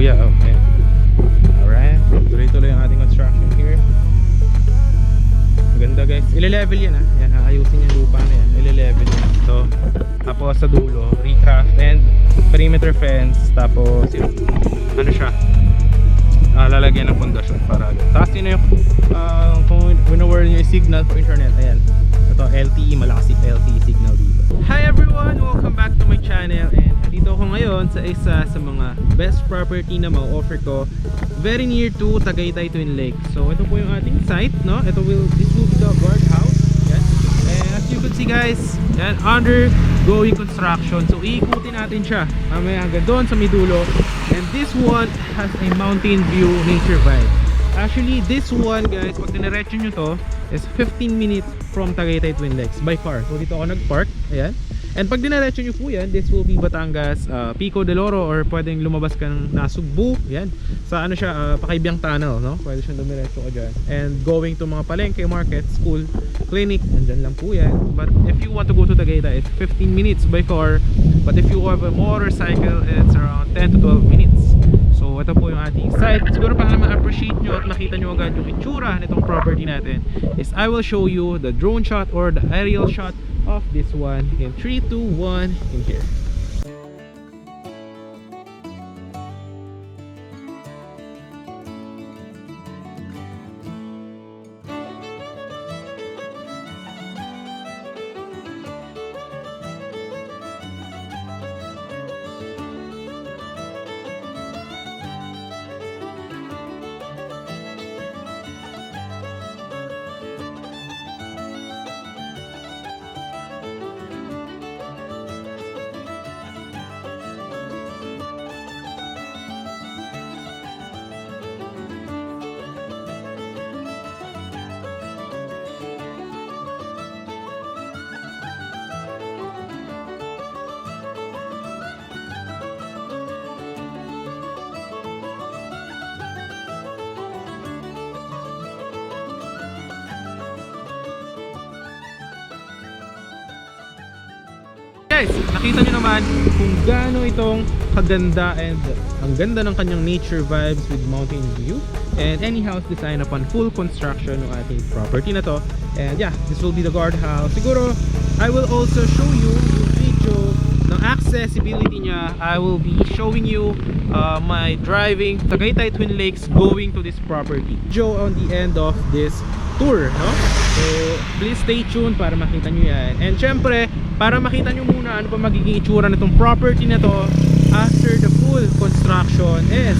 kuya. Oh, ayan. Alright, tuloy-tuloy ang ating construction here. Maganda guys, ile-level yan ha. Yan, ayusin yung lupa na yan, ile-level yan. So, tapos sa dulo, recraft and perimeter fence. Tapos yun, ano siya, lalagyan ng pundasyon para tapos yun yung kung winaware nyo yung signal for internet. Ayan, ito LTE, malakas yung LTE signal dito. Hi everyone, welcome back to my channel. And dito ako ngayon sa isa sa mga best property na ma-offer ko very near to Tagaytay Twin Lakes. So ito po yung ating site, no? This will be the guardhouse. Yan. And as you can see guys, yan, undergoing construction. So iikutin natin siya mamaya hanggang doon sa midulo. And this one has a mountain view nature vibe. Actually, this one guys, pag diniretso nyo to, is 15 minutes from Tagaytay Twin Lakes by car. So dito ako nag-park, ayan. And pag diniretso nyo po yan, this will be Batangas, Pico del Oro, or pwedeng lumabas ka ng Nasugbu, yan. Sa ano siya, Pakaibiyang Tunnel, no? Pwede siyang dumiretso ka dyan. And going to mga palengke, market, school, clinic, nandyan lang po yan. But if you want to go to Tagaytay, it's 15 minutes by car. But if you have a motorcycle, it's around 10 to 12 minutes. So ito po yung ating site. Siguro para ma-appreciate nyo at makita nyo agad yung itsura nitong property natin is I will show you the drone shot or the aerial shot of this one in 3, 2, 1 in here. Guys, nakita nyo naman kung gaano itong kaganda and ang ganda ng kanyang nature vibes with mountain view and any house design upon full construction ng ating property na to. And yeah, this will be the guardhouse. Siguro, I will also show you yung video ng accessibility niya. I will be showing you my driving Tagaytay Twin Lakes going to this property. Video on the end of this tour, no? So, please stay tuned para makita nyo yan. And syempre, para makita nyo muna ano pa magiging itsura nitong property na to after the full construction is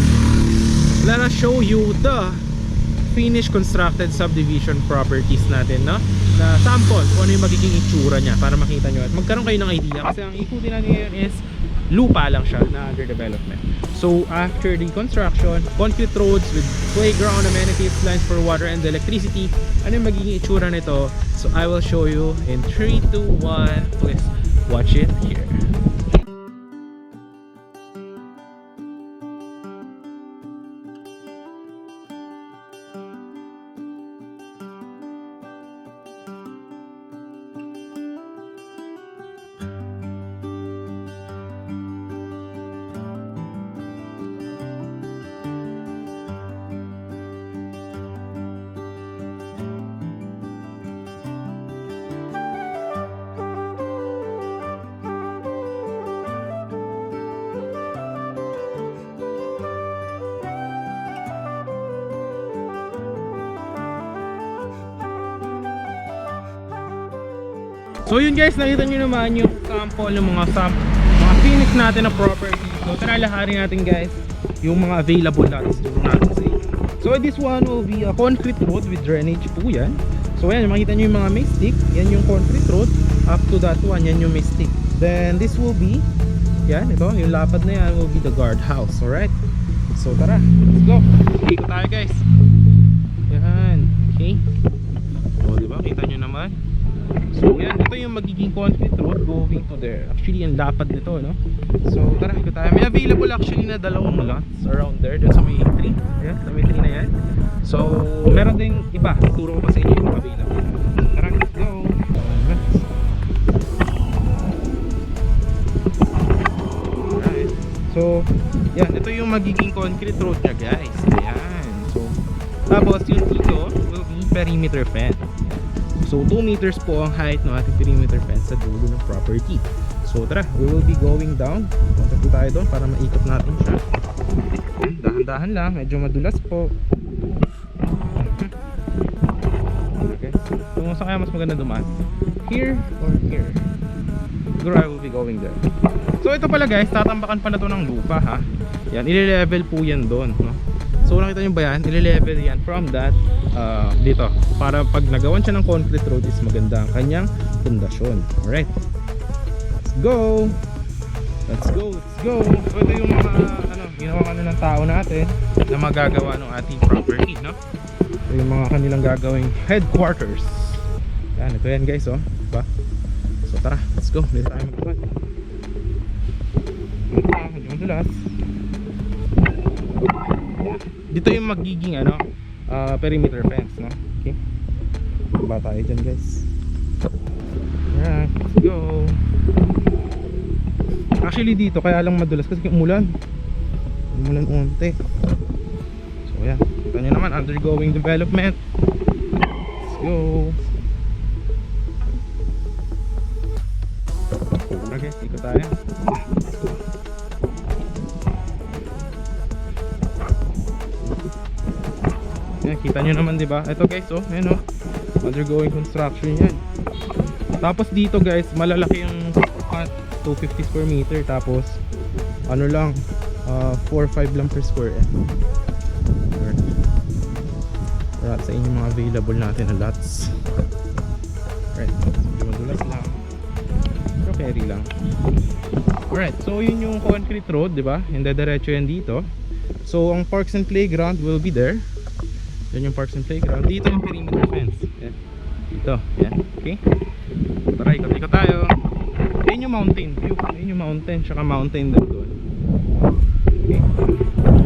let us show you the finished constructed subdivision properties natin, no? Na sample kung ano yung magiging itsura niya para makita nyo at magkaroon kayo ng idea kasi ang ikutin natin ngayon is lupa lang siya na under development. So after the construction, concrete roads with playground amenities, lines for water and electricity, ano yung magiging itsura nito? So I will show you in 3, 2, 1. Please watch it here. So yun guys, nakita nyo naman yung sample ng mga finish natin na property. So tara laharin natin guys yung mga available natin sa inyo. So this one will be a concrete road with drainage po yan. So yan, makita nyo yung mga may stick. Yan yung concrete road. Up to that one, yan yung may stick. Then this will be, yan, ito, yung lapad na yan will be the guardhouse. Alright? So tara, let's go. Ikot tayo guys. Yan, okay. O diba, kita nyo naman. So yan, ito yung magiging concrete road going to there. Actually, yung lapad nito, no? So tara, ikot tayo. May available actually na dalawang lots around there. Dun sa may 3. Ayan, sa may 3 na yan. So, meron ding iba. Turo ko pa sa inyo yung available. Tara, let's go. Alright. So, Yan, ito yung magiging concrete road niya guys. Ayan. So, tapos yung dito will be perimeter fence. So 2 meters po ang height ng ating perimeter fence sa dulo ng property. So tara, we will be going down. Punta po tayo doon para maikot natin siya. Dahan-dahan lang, medyo madulas po. Okay. So saan kaya mas maganda dumaan? Here or here? Siguro I will be going there. So ito pala guys, tatambakan pala to ng lupa ha. Yan, ile-level po yan doon, no? So nakita nyo ba yan? Ile-level yan from that dito. Para pag nagawan siya ng concrete road is maganda ang kanyang pundasyon. Alright. Let's go! Let's go! Let's go! So ito yung mga ginawa ng tao natin na magagawa ng ating property, no? Ito yung mga kanilang gagawing headquarters. Yan, ito yan guys, oh. Diba? So tara, let's go. Dito tayo magbuhat. Medyo madulas. Dito yung magiging perimeter fence, no? Okay. Baba tayo dyan guys. Alright, let's go. Actually dito kaya lang madulas kasi umulan. Umulan unti. So yan, kita nyo naman, undergoing development. Let's go. Okay, ikot tayo. Yan, kita nyo naman diba? Ito guys, oh, ayan oh, undergoing construction yan. Tapos dito guys, malalaki yung 250 square meter. Tapos ano lang, 4-5 lang per square para sa inyo mga available natin na lots. Alright, medyo madulas lang pero carry lang. Alright, so yun yung concrete road, diba? Hindi diretso yan dito. So ang parks and playground will be there. Yan yung parks and playground. Dito yung perimeter fence. Yan. Dito, yan, okay. Tara, ikot-ikot tayo. Yan yung mountain view. Yan yung mountain, tsaka mountain din doon. Okay.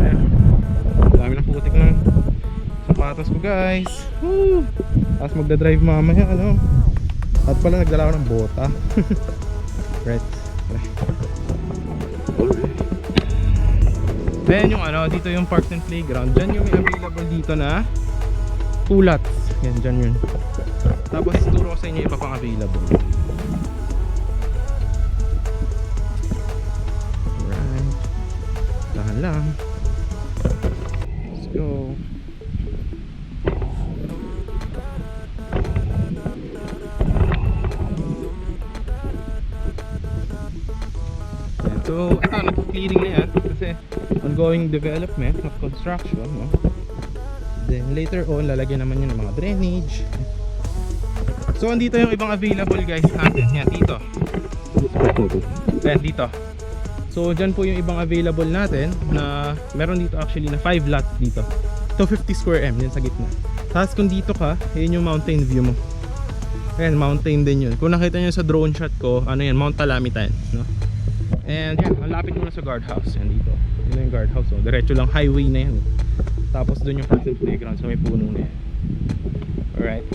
Ayan. Dami ng putik ng sapatos ko guys. Woo! Tapos magdadrive mamaya, ano. At pala nagdala ko ng bota. Right. Ayan yung dito yung parks and playground. Diyan yung available dito na 2 lots. Yan, dyan yun. Tapos turo ko sa inyo iba pang available. Alright. Tahan lang. Let's go. So, ito, nag-clearing na yan kasi ongoing development of construction, no? Then later on, lalagyan naman yun ng mga drainage. So, andito yung ibang available guys natin. Yan, dito. Yan, dito. So, dyan po yung ibang available natin na meron dito actually na 5 lots dito. 250 square m, yan sa gitna. Tapos kung dito ka, yun yung mountain view mo. Ayan, mountain din yun. Kung nakita nyo sa drone shot ko, ano yan, Mount Talamitan, no? And yan, malapit muna sa guardhouse. Yan dito. Yan yung guardhouse. So, diretso lang highway na yan. Tapos doon yung parks and playground. So may puno na yan. Alright.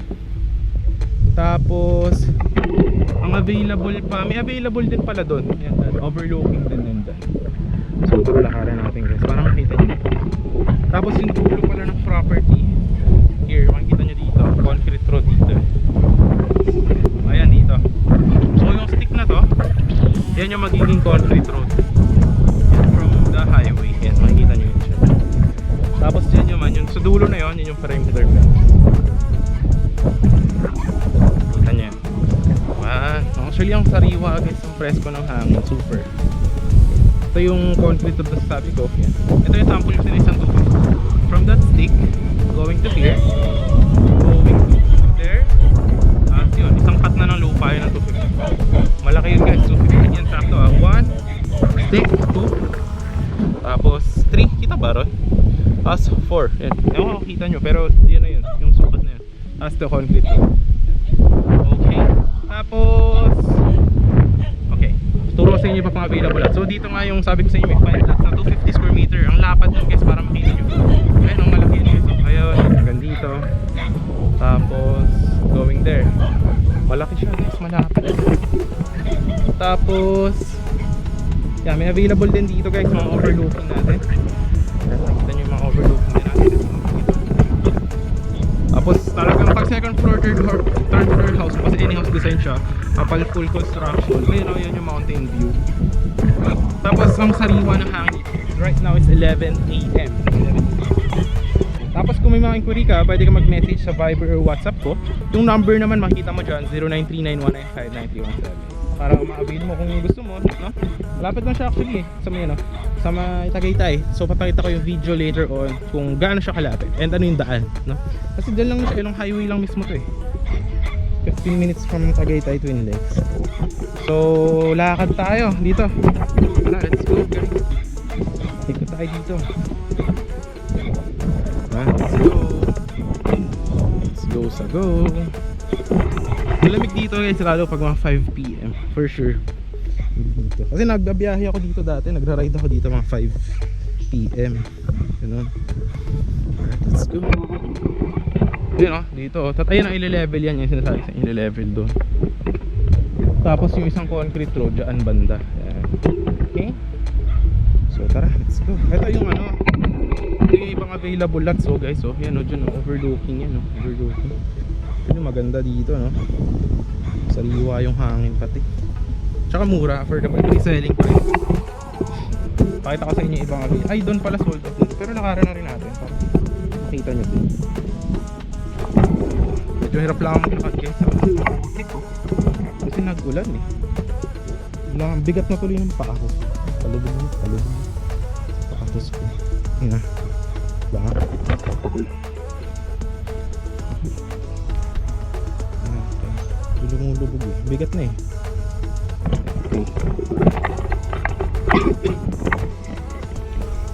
Tapos ang available pa, may available din pala doon. Yan, overlooking din din doon. So ito lakaran natin guys para makita nyo. Tapos yung dulo pala ng property, here, makikita nyo dito, concrete road dito. Ayan dito. So yung stick na to, yan yung magiging concrete road. Yan, from the highway. Yan, makikita nyo yun siya. Tapos yan yung sa dulo na yun, yun yung perimeter fence. Kita nyo yan. Actually ang sariwa guys, ang presko ng hangin, super. Ito yung concrete road na sabi ko. Yan. Ito yung sample yung sinisang tubig. From that stick, going to here, going to there. Yun, isang cut na ng lupa yun ng 250. Malaki yun guys, 250 yan sakto. 1 stick, 2 tapos 3, kita ba ron? Tapos 4, yan. Ewan ko kita nyo, pero yun na yun, yung sukat na yun. Tapos ito concrete yun. Okay, tapos okay, turo sa inyo pa pang available at. So dito nga yung sabi ko sa inyo, may 5 lots na 250 square meter. Ang lapad nyo guys para makita nyo. Ayun, ang malaki yun guys. Ayun, hanggang dito. Tapos going there, malaki siya guys, malapit. Tapos yeah, may may available din dito guys, mga overlooking natin. Nakita nyo yung mga overlooking din natin. Tapos talagang pag second floor, third floor house, kasi any house design siya, kapal full construction, ayun o, yan yung mountain view. Tapos ang sariwa ng hangin, right now it's 11 AM. Tapos kung may mga inquiry ka, pwede ka mag-message sa Viber or WhatsApp ko. Yung number naman makita mo dyan, 0939-195-9317, para ma-avail mo kung gusto mo, no? Malapit lang siya actually sa may, no? Sa may Tagaytay. So papakita ko yung video later on kung gaano siya kalapit and ano yung daan, no? Kasi dyan lang siya, ilang highway lang mismo to eh. 15 minutes from Tagaytay, Twin Lakes. So lakad tayo dito. Let's go guys. Ikot tayo dito. Let's go. Let's go sa go. Malamig dito guys, lalo pag mga 5 PM for sure dito. Kasi nagbabiyahe ako dito dati, nagra-ride ako dito mga 5 PM. Ganun. Alright, let's go. Yun o, dito o. Ayun ang ile-level yan, yung sinasabi sa ile-level doon. Tapos yung isang concrete road dyan banda. Ayan. Okay. So tara, let's go. Ito yung ano, ito yung ibang available lots o guys. So yan o, dyan o, overlooking yan o, overlooking. Ito yung maganda dito no. Sariwa yung hangin pati. Tsaka mura, affordable, pre-selling price. Pakita ko sa inyo yung ibang available. Ay, doon pala sold out dito. Pero nakara na rin natin para makita nyo din. Medyo hirap lang ako maglakad guys. Kasi nag-ulan eh. Bigat na tuloy ng paa ko. Palubog. Pakatos ko. Yun na. Baka. Lumulubog eh. Bigat na eh.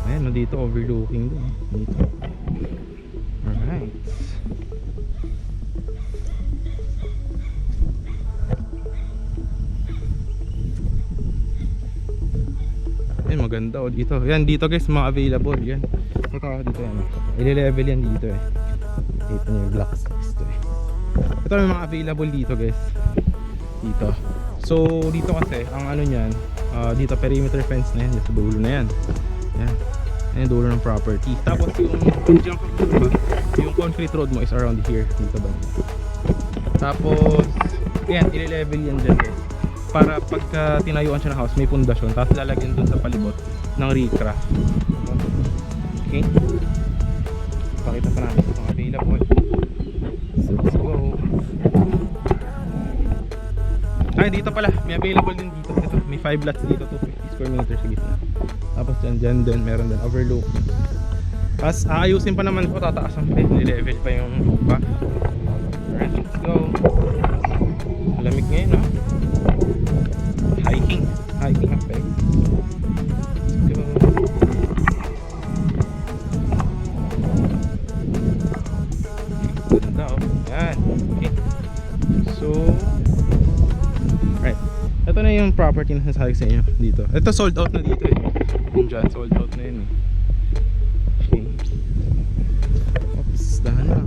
Ayan, no, dito overlooking din. Dito. Alright. Ayan, maganda o dito. Yan, dito guys, mga available. Yan. Ito dito yan. I-level yan dito eh. Ito yung black six to eh. Ito may mga available dito guys. Dito. So dito kasi ang ano niyan, dito perimeter fence na yan, sa dulo na yan. Yan. Yan yung dulo ng property. Tapos yung concrete road mo is around here, dito ba? Tapos yan, i-level yan dyan guys. Para pagka tinayuan siya ng house, may pundasyon. Tapos lalagyan dun sa palibot ng recraft. Okay? Pakita pa natin itong available. So let's go. Ay, dito pala, may available din dito. Ito, may 5 lots dito, 250 square meters sa gitna. Tapos dyan din, meron din overlooking. Tapos aayusin pa naman po, tataasan pa, level pa yung lupa. Alright, let's go. Malamig ngayon, no? Hiking effect. Let's go. Ganda, oh. Yan. Okay. So ito na yung property na nasasabi sa inyo dito. Ito sold out na dito eh. Yung dyan, sold out na yun eh. Okay. Oops, dahan na.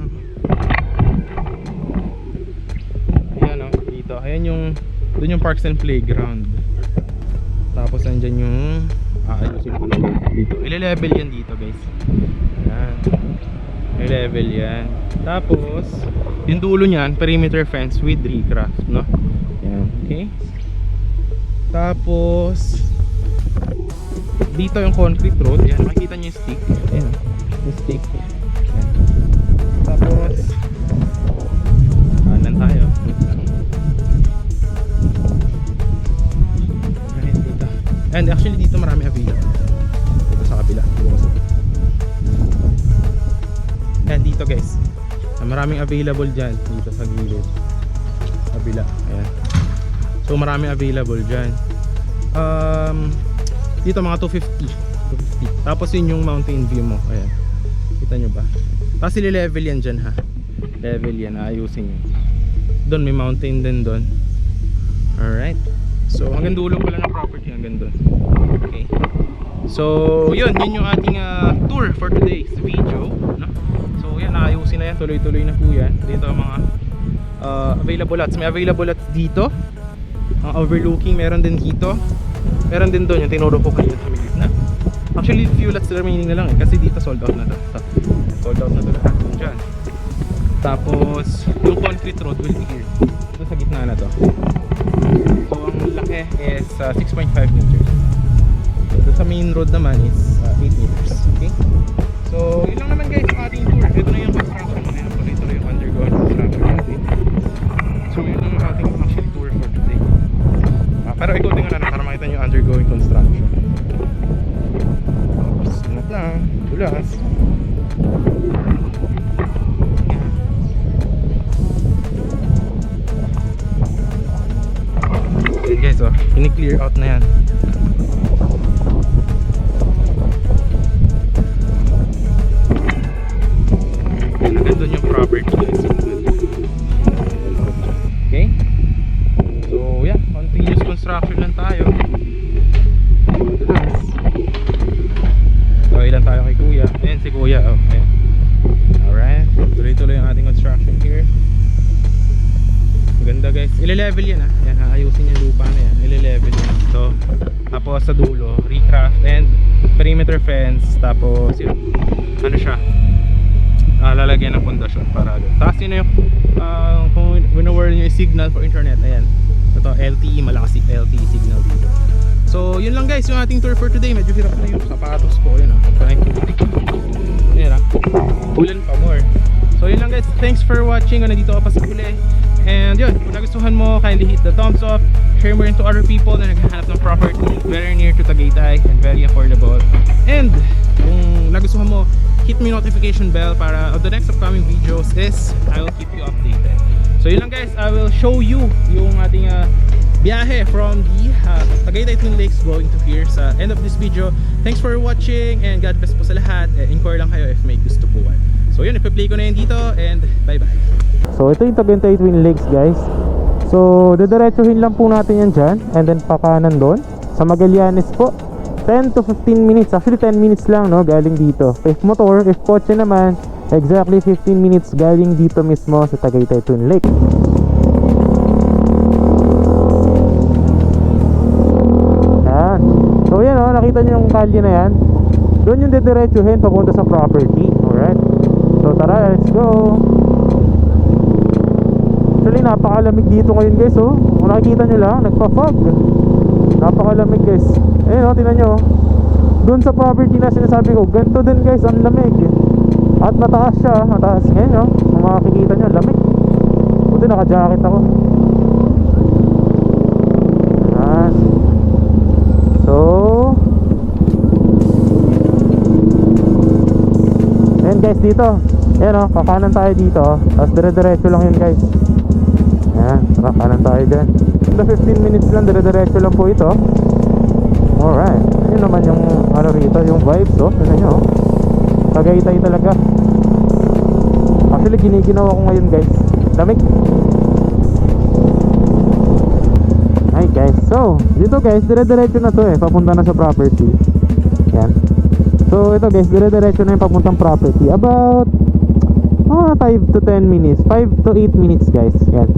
Ayan o, dito. Ayan yung, doon yung parks and playground. Tapos andyan yung aayusin ko lang dito. Ile-level yan dito guys. Ayan. Ile-level yan. Tapos, yung dulo nyan, perimeter fence with recraft, no? Ayan, okay. Tapos dito yung concrete road. Yan, makikita nyo yung stick. Ayan, yung stick. Ayan. Tapos kanan tayo. Right, dito. And actually dito marami available. Dito sa kabila. Ayan, dito guys, maraming available dyan. Dito sa gilid kabila. Ayan. So maraming available dyan. Dito mga 250. Tapos yun yung mountain view mo. Ayan. Kita nyo ba? Tapos i-level yan dyan ha. Level yan. Ayusin yun. Doon may mountain din doon. Alright. So hanggang dulo pala ng property. Hanggang doon. Okay. So yun yung ating tour for today's video, no? So yan, ayusin na yan. Tuloy-tuloy na po yan. Dito mga available lots. May available lots dito. Ang overlooking meron din dito. Meron din doon yung tinuro ko kanina sa may gitna. Actually, few lots remaining na lang eh. Kasi dito sold out na to. Sold out na to lahat. Dyan. Tapos, yung concrete road will be here. Ito sa gitna na to. So, ang laki is 6.5 meters. So, sa main road naman is 8 meters. Okay? So, yun lang naman guys ang ating tour. Ito na yung construction. Ayan, tuloy-tuloy yung undergoing construction natin. So, yun lang ang ating actually tour for today. Pero ikutin nga na para makita nyo yung undergoing construction. Tapos, ingat lang. Dulas. Ayan guys, oh. Ini-clear out na yan. Doon yung property guys. Okay? So yeah, continuous construction lang tayo. So ilan tayo kay kuya. Ayan si kuya, oh. Ayan. Alright, tuloy-tuloy yung ating construction here. Maganda guys. Ile-level yan ah. Yan, ayusin yung lupa na yan. Ile-level yan. So tapos sa dulo, recraft and perimeter fence. Tapos yun, ano siya, lalagyan ng pundasyon para doon. Tapos yun yung kung wino-word nyo yung signal for internet, ayan, ito LTE, malakas LTE signal dito. So yun lang guys yung ating tour for today. Medyo hirap na yung sapatos ko, yun ayan ulan pa more. So yun lang guys, thanks for watching kung nandito ka pa sa huli. And yun, kung nagustuhan mo, kindly hit the thumbs up, share mo rin to other people na naghahanap ng property very near to Tagaytay and very affordable. And kung nagustuhan mo, hit me notification bell para of the next upcoming videos is I will keep you updated. So yun lang guys, I will show you yung ating biyahe from the Tagaytay Twin Lakes going to here sa end of this video. Thanks for watching and God bless po sa lahat. Inquire lang kayo if may gusto po. So yun, ipi-play ko na yun dito and bye bye. So ito yung Tagaytay Twin Lakes guys. So didiretsuhin lang po natin yan dyan and then pakanan doon sa Magallanes po. 10 to 15 minutes, actually 10 minutes lang no, galing dito. If motor, if kotse naman, exactly 15 minutes galing dito mismo sa Tagaytay Twin Lake. Ayan. So yan o, nakita nyo yung kalye na yan. Doon yung didiretsuhin papunta sa property. Alright. So tara, let's go. Actually napakalamig dito ngayon guys oh. Kung nakikita nyo lang, nagpa-fog. Napakalamig guys. Ayun o, tinan nyo. Doon sa property na sinasabi ko, ganito din guys, ang lamig. At mataas siya, mataas. Ngayon o, kung makikita nyo, lamig. Buti naka-jacket ako. Ayan. So ayan guys, dito. Ayan o, kakanan tayo dito. Tapos dire-diretso lang yun guys. Ayan, kakanan tayo dyan. 15 minutes lang, dire-diretso lang po ito. Alright, yun naman yung ano rito, yung vibes oh. Tignan nyo oh, Tagaytay talaga. Actually giniginawa ko ngayon guys, lamig. Hi guys, so dito guys, dire-diretso na to eh, papunta na sa property. Yan. So ito guys, dire-diretso na yung papuntang property. About 5 to 10 minutes, 5 to 8 minutes guys. Yan.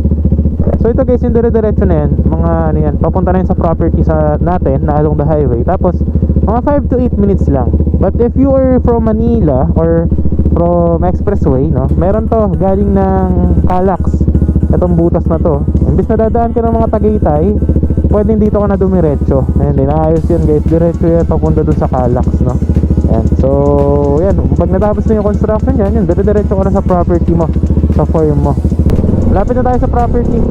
So ito guys, yung dire-diretso na yan, mga ano yan, papunta na yan sa property sa natin na along the highway. Tapos mga 5 to 8 minutes lang. But if you are from Manila or from expressway no, meron to galing ng Calax. Itong butas na to, imbis na dadaan ka ng mga Tagaytay, pwedeng dito ka na dumiretso. Ayan, inaayos yun guys, diretso yan papunta dun sa Calax no. Ayan. So yan, pag natapos na yung construction yan, yun, dire-diretso ka na sa property mo, sa farm mo. Lapit na tayo sa property.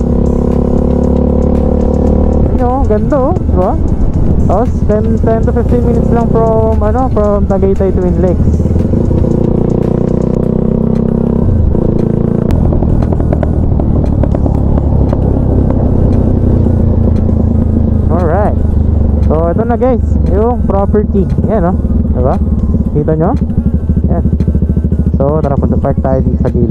Ano, ganda oh, diba? Tapos 10 to 15 minutes lang from from Tagaytay Twin Lakes. Alright. So ito na guys, yung property. Yan oh, diba? Kita nyo? Yan. So tara, punta park tayo dito sa gilid.